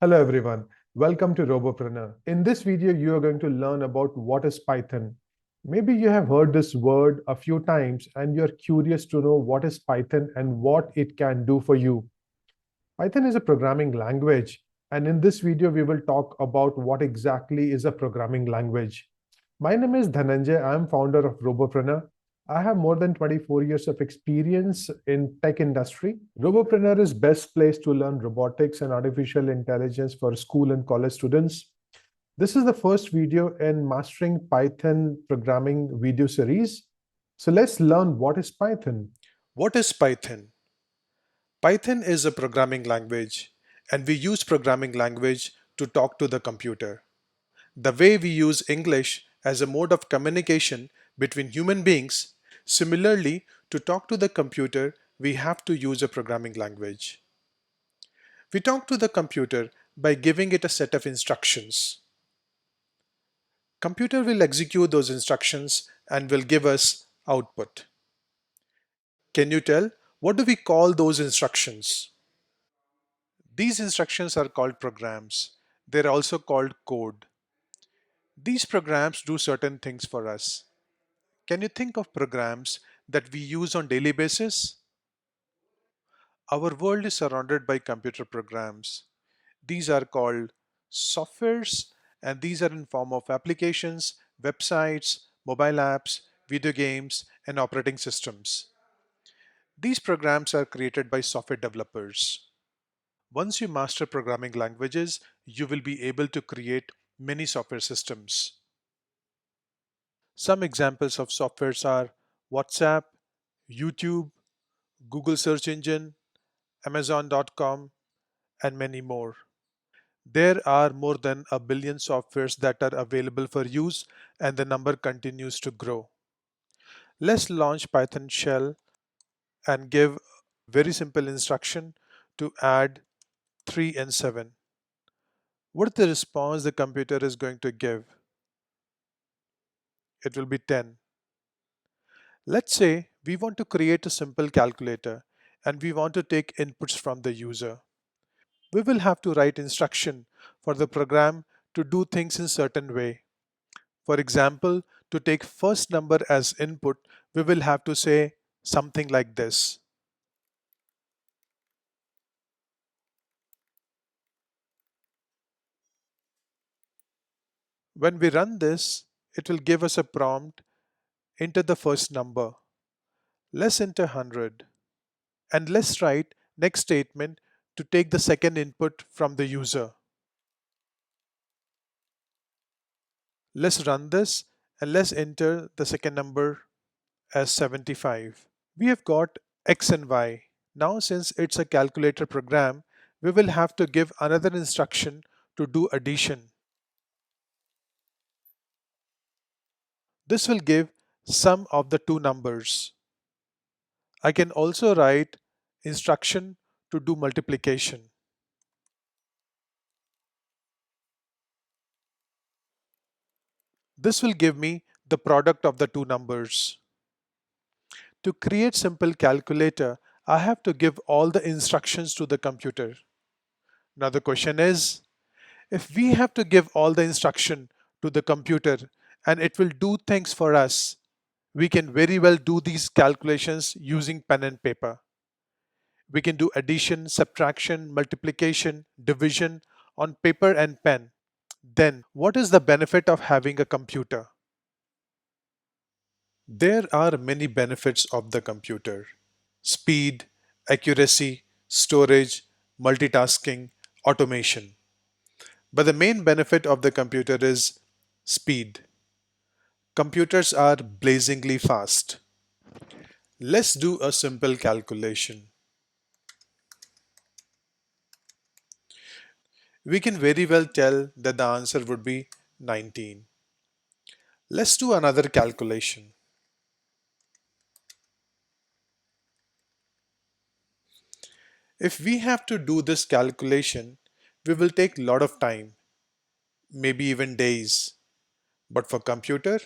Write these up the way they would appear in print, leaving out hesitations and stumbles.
Hello everyone, welcome to Roboprenr. In this video, you are going to learn about what is Python. Maybe you have heard this word a few times and you're curious to know what is Python and what it can do for you. Python is a programming language, and in this video, we will talk about what exactly is a programming language. My name is Dhananjay. I am founder of Roboprenr. I have more than 24 years of experience in tech industry. Roboprenr is best placed to learn robotics and artificial intelligence for school and college students. This is the first video in Mastering Python Programming video series. So let's learn what is Python. What is Python? Python is a programming language, and we use programming language to talk to the computer. The way we use English as a mode of communication between human beings, similarly, to talk to the computer, we have to use a programming language. We talk to the computer by giving it a set of instructions. Computer will execute those instructions and will give us output. Can you tell what do we call those instructions? These instructions are called programs. They're also called code. These programs do certain things for us. Can you think of programs that we use on daily basis? Our world is surrounded by computer programs. These are called softwares, and these are in form of applications, websites, mobile apps, video games, and operating systems. These programs are created by software developers. Once you master programming languages, you will be able to create many software systems. Some examples of softwares are WhatsApp, YouTube, Google search engine, Amazon.com, and many more. There are more than a billion softwares that are available for use, and the number continues to grow. Let's launch Python shell and give very simple instruction to add 3 and 7. What is the response the computer is going to give? It will be 10. Let's say we want to create a simple calculator and we want to take inputs from the user. We will have to write instruction for the program to do things in certain way. For example, to take first number as input, we will have to say something like this. When we run this, it will give us a prompt, enter the first number. Let's enter 100. And let's write next statement to take the second input from the user. Let's run this and let's enter the second number as 75. We have got x and y. Now since it's a calculator program, we will have to give another instruction to do addition. This will give sum of the two numbers. I can also write instruction to do multiplication. This will give me the product of the two numbers. To create simple calculator, I have to give all the instructions to the computer. Now the question is, if we have to give all the instruction to the computer and it will do things for us, we can very well do these calculations using pen and paper. We can do addition, subtraction, multiplication, division on paper and pen. Then, what is the benefit of having a computer? There are many benefits of the computer: speed, accuracy, storage, multitasking, automation. But the main benefit of the computer is speed. Computers are blazingly fast. Let's do a simple calculation. We can very well tell that the answer would be 19. Let's do another calculation. If we have to do this calculation, we will take a lot of time, maybe even days. But for computer,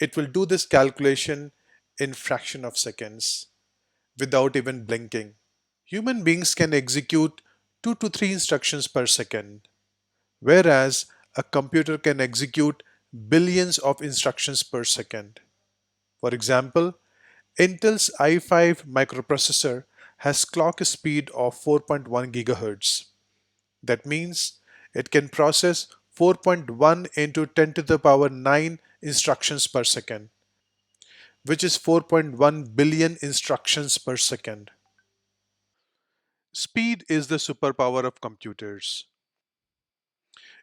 it will do this calculation in fraction of seconds without even blinking. Human beings can execute 2 to 3 instructions per second, whereas a computer can execute billions of instructions per second. For example, Intel's i5 microprocessor has clock speed of 4.1 GHz. That means it can process 4.1 into 10 to the power 9 instructions per second, which is 4.1 billion instructions per second. Speed is the superpower of computers.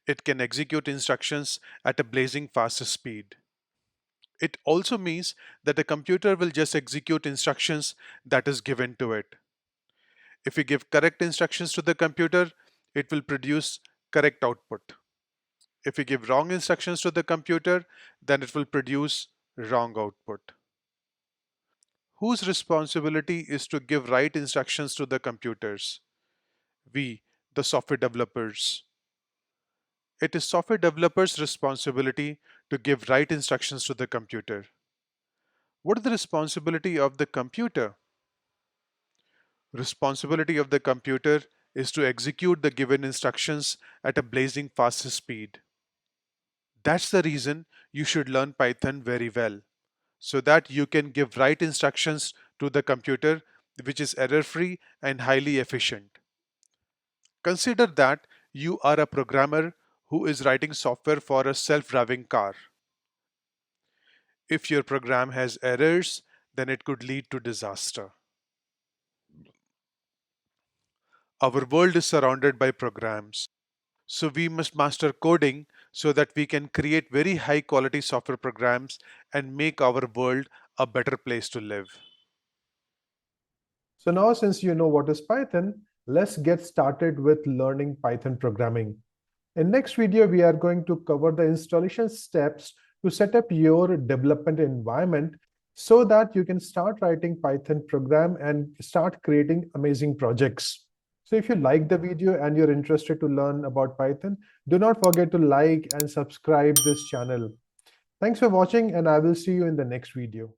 It can execute instructions at a blazing fast speed. It also means that a computer will just execute instructions that is given to it. If we give correct instructions to the computer, it will produce correct output. If we give wrong instructions to the computer, then it will produce wrong output. Whose responsibility is to give right instructions to the computers? We, the software developers. It is software developers' responsibility to give right instructions to the computer. What is the responsibility of the computer? Responsibility of the computer is to execute the given instructions at a blazing fast speed. That's the reason you should learn Python very well, so that you can give right instructions to the computer, which is error-free and highly efficient. Consider that you are a programmer who is writing software for a self-driving car. If your program has errors, then it could lead to disaster. Our world is surrounded by programs. So we must master coding so that we can create very high quality software programs and make our world a better place to live. So now, since you know what is Python, let's get started with learning Python programming. In next video, we are going to cover the installation steps to set up your development environment so that you can start writing Python program and start creating amazing projects. So if you like the video and you're interested to learn about Python, do not forget to like and subscribe this channel. Thanks for watching, and I will see you in the next video.